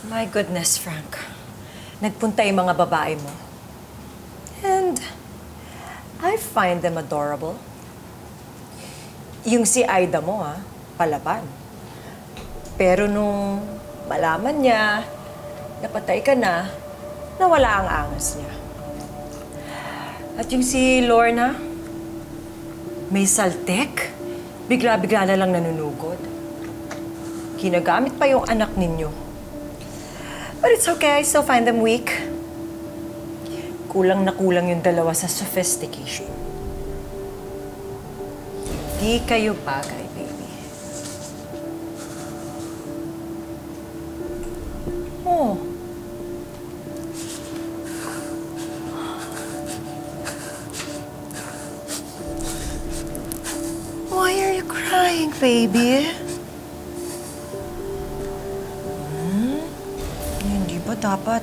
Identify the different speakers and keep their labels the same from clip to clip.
Speaker 1: My goodness, Frank. Nagpunta yung mga babae mo. And I find them adorable. Yung si Aida mo, palaban. Pero nung malaman niya, napatay ka na, nawala ang angas niya. At yung si Lorna, may saltek, bigla-bigla na lang nanunugod. Ginagamit pa yung anak ninyo. But it's okay, I still find them weak. Kulang na kulang yung dalawa sa sophistication. Di kayo bagay, baby. Oh. Why are you crying, baby? Hindi ba dapat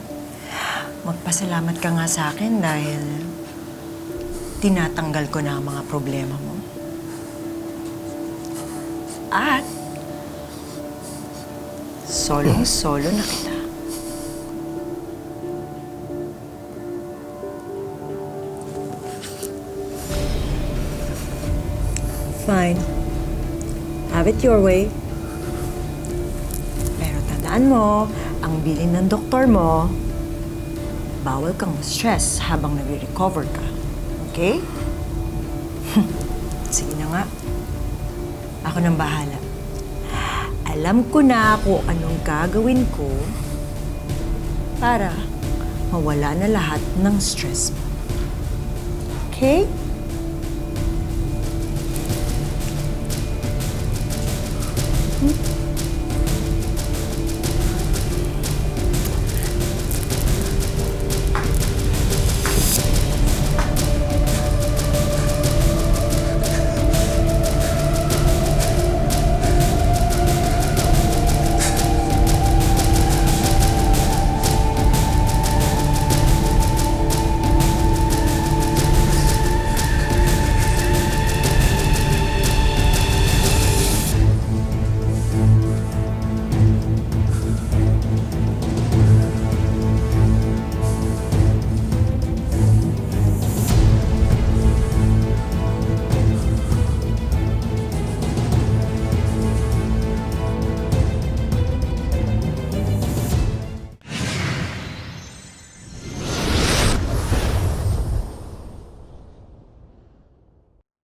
Speaker 1: magpasalamat ka nga sa akin dahil tinatanggal ko na ang mga problema mo? At solo na kita. Fine. Have it your way. Pero tandaan mo, ang bilin ng doktor mo, bawal kang stress habang nag-recover ka. Okay? Sige na nga. Ako nang bahala. Alam ko na kung anong gagawin ko para mawala na lahat ng stress mo. Okay?